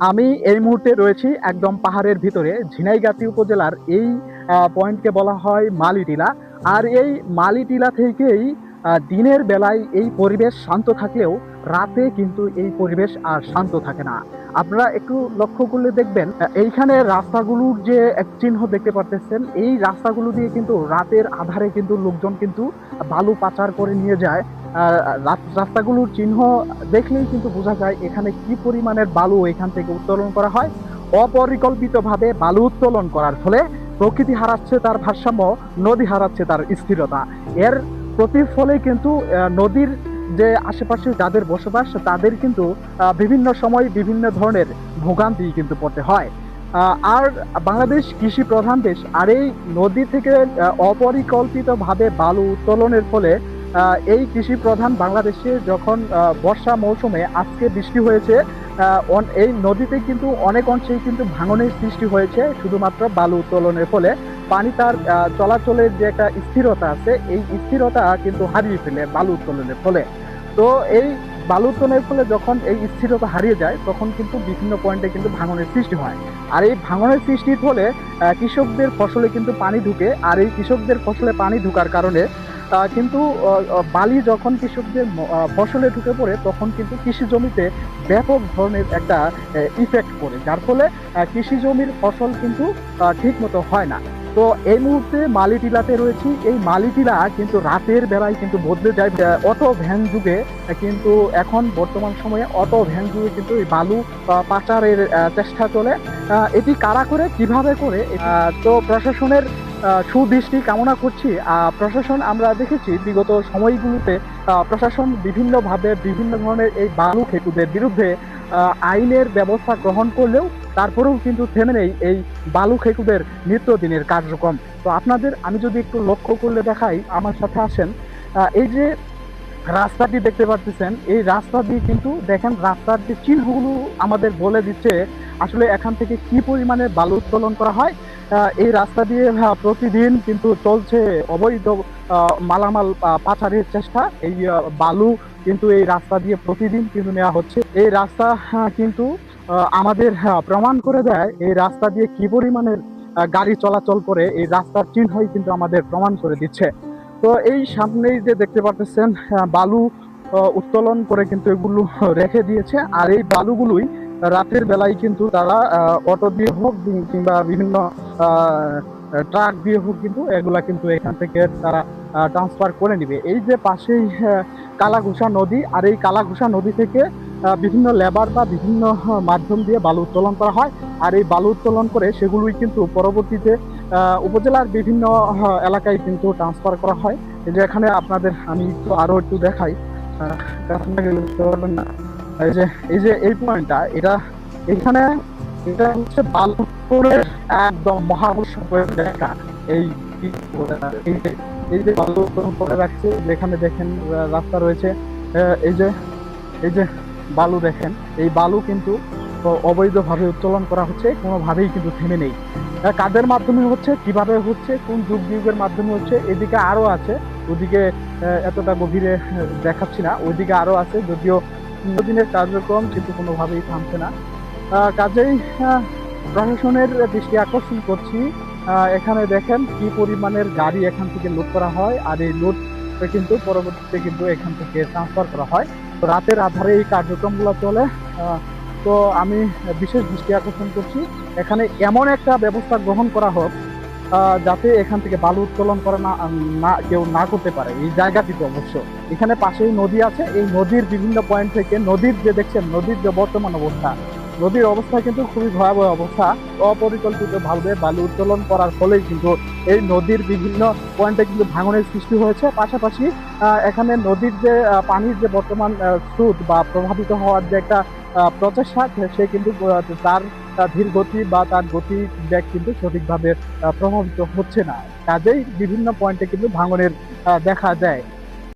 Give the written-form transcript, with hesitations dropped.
আমি এই মুহূর্তে রয়েছি একদম পাহাড়ের ভিতরে ঝিনাইগাতী উপজেলার এই পয়েন্টকে বলা হয় মালিটিলা। আর এই মালিটিলা থেকেই দিনের বেলায় এই পরিবেশ শান্ত থাকলেও রাতে কিন্তু এই পরিবেশ আর শান্ত থাকে না। আপনারা একটু লক্ষ্য করলে দেখবেন এইখানে রাস্তাগুলোর যে এক চিহ্ন দেখতে পারতেছেন, এই রাস্তাগুলো দিয়ে কিন্তু রাতের আধারে কিন্তু লোকজন কিন্তু বালু পাচার করে নিয়ে যায়। রাস্তাগুলোর চিহ্ন দেখলেই কিন্তু বোঝা যায় এখানে কি পরিমাণের বালু এখান থেকে উত্তোলন করা হয়। অপরিকল্পিতভাবে বালু উত্তোলন করার ফলে প্রকৃতি হারাচ্ছে তার ভারসাম্য, নদী হারাচ্ছে তার স্থিরতা। এর প্রতিফলে কিন্তু নদীর যে আশেপাশে যাদের বসবাস তাদের কিন্তু বিভিন্ন সময় বিভিন্ন ধরনের ভোগান্তি কিন্তু পড়তে হয়। আর বাংলাদেশ কৃষি প্রধান দেশ, আর এই নদী থেকে অপরিকল্পিতভাবে বালু উত্তোলনের ফলে এই কৃষি প্রধান বাংলাদেশে যখন বর্ষা মৌসুমে আজকে বৃষ্টি হয়েছে, এই নদীতে কিন্তু অনেক অংশেই কিন্তু ভাঙনের সৃষ্টি হয়েছে শুধুমাত্র বালু উত্তোলনের ফলে। পানি তার চলাচলের যে একটা স্থিরতা আছে, এই স্থিরতা কিন্তু হারিয়ে ফেলে বালু উত্তোলনের ফলে। তো এই বালু উত্তোলনের ফলে যখন এই স্থিরতা হারিয়ে যায় তখন কিন্তু বিভিন্ন পয়েন্টে কিন্তু ভাঙনের সৃষ্টি হয়। আর এই ভাঙনের সৃষ্টির ফলে কৃষকদের ফসলে কিন্তু পানি ঢুকে, আর এই কৃষকদের ফসলে পানি ঢুকার কারণে কিন্তু বালি যখন কৃষকদের ফসলে ঢুকে পড়ে তখন কিন্তু কৃষি জমিতে ব্যাপক ধরনের একটা ইফেক্ট পড়ে, যার ফলে কৃষি জমির ফসল কিন্তু ঠিক মতো হয় না। তো এই মুহূর্তে মালিটিলাতে রয়েছি। এই মালিটিলা কিন্তু রাতের বেলায় কিন্তু বদলে যায়। অটো ভ্যান যুগে কিন্তু এখন বর্তমান সময়ে অটো ভ্যান যুগে কিন্তু এই বালু পাচারের চেষ্টা চলে। এটি কারা করে, কিভাবে করে, তো প্রশাসনের সুদৃষ্টি কামনা করছি। প্রশাসন, আমরা দেখেছি বিগত সময়গুলোতে প্রশাসন বিভিন্নভাবে বিভিন্ন ধরনের এই বালু খেকুদের বিরুদ্ধে আইনের ব্যবস্থা গ্রহণ করলেও তারপরেও কিন্তু থেমে নেই এই বালু খেকুদের নিত্যদিনের কার্যক্রম। তো আপনাদের আমি যদি একটু লক্ষ্য করলে দেখাই, আমার সাথে আসেন। এই যে রাস্তাটি দেখতে পাচ্ছেন, এই রাস্তা দিয়ে কিন্তু দেখেন রাস্তার যে চিহ্নগুলো আমাদের বলে দিচ্ছে আসলে এখান থেকে কি পরিমাণে বালু উত্তোলন করা হয়। এই রাস্তা দিয়ে প্রতিদিন কিন্তু চলছে অবৈধ মালামাল পাচারের চেষ্টা। এই বালু কিন্তু এই রাস্তা দিয়ে প্রতিদিন কিন্তু নেওয়া হচ্ছে। এই রাস্তা কিন্তু আমাদের প্রমাণ করে দেয় এই রাস্তা দিয়ে কি পরিমাণের গাড়ি চলাচল করে, এই রাস্তার চিহ্নই কিন্তু আমাদের প্রমাণ করে দিচ্ছে। তো এই সামনেই যে দেখতে পাচ্ছেন বালু উত্তোলন করে কিন্তু এগুলো রেখে দিয়েছে। আর এই বালুগুলোই রাতের বেলায় কিন্তু তারা অটো দিয়ে হোক কিংবা বিভিন্ন ট্রাক দিয়ে হোক কিন্তু এগুলা কিন্তু এখান থেকে তারা ট্রান্সফার করে নিবে। এই যে পাশেই কালাঘুষা নদী, আর এই কালাঘুষা নদী থেকে বিভিন্ন লেবার বা বিভিন্ন মাধ্যম দিয়ে বালু উত্তোলন করা হয়। আর এই বালু উত্তোলন করে সেগুলোই কিন্তু পরবর্তীতে উপজেলার বিভিন্ন এলাকায় কিন্তু ট্রান্সফার করা হয়। এই যে এখানে আপনাদের আমি একটু আরো একটু দেখাই, না। এই যে এই পয়েন্টটা, এটা এখানে এটা হচ্ছে বালুপুরের একদম মহাবর্ষণের দেখা। এই এই যে বালু উত্তোলন করে রাখছে, যেখানে দেখেন রাস্তা রয়েছে, এই যে এই যে বালু দেখেন, এই বালু কিন্তু অবৈধভাবে উত্তোলন করা হচ্ছে, কোনোভাবেই কিন্তু থেমে নেই। কাদের মাধ্যমে হচ্ছে, কিভাবে হচ্ছে, কোন যুগ বিয়োগের মাধ্যমে হচ্ছে, এদিকে আরো আছে। ওদিকে এতটা গভীরে দেখাচ্ছি না, ওইদিকে আরো আছে, যদিও দিনের কার্যক্রম কিন্তু কোনোভাবেই থামছে না। কাজেই প্রশাসনের দৃষ্টি আকর্ষণ করছি, এখানে দেখেন কি পরিমাণের গাড়ি এখান থেকে লুট করা হয়। আর এই লুট কিন্তু পরবর্তীতে কিন্তু এখান থেকে ট্রান্সফার করা হয়। তো রাতের আধারে এই কার্যক্রমগুলো চলে। তো আমি বিশেষ দৃষ্টি আকর্ষণ করছি, এখানে এমন একটা ব্যবস্থা গ্রহণ করা হোক যাতে এখান থেকে বালু উত্তোলন করা না কেউ না করতে পারে। এই জায়গাটিতে অবশ্য এখানে পাশেই নদী আছে, এই নদীর বিভিন্ন পয়েন্ট থেকে নদীর যে দেখছেন, নদীর যে বর্তমান অবস্থা, নদীর অবস্থা কিন্তু খুবই ভয়াবহ অবস্থা। অপরিকল্পিতভাবে বালু উত্তোলন করার ফলেই কিন্তু এই নদীর বিভিন্ন পয়েন্টে কিন্তু ভাঙনের সৃষ্টি হয়েছে। পাশাপাশি এখানে নদীর যে পানির যে বর্তমান স্রোত বা প্রভাবিত হওয়ার যে একটা প্রচেষ্টা, সে কিন্তু তার ধীর গতি বা তার গতি ব্যাগ কিন্তু সঠিকভাবে প্রভাবিত হচ্ছে না। কাজেই বিভিন্ন পয়েন্টে কিন্তু ভাঙনের দেখা দেয়।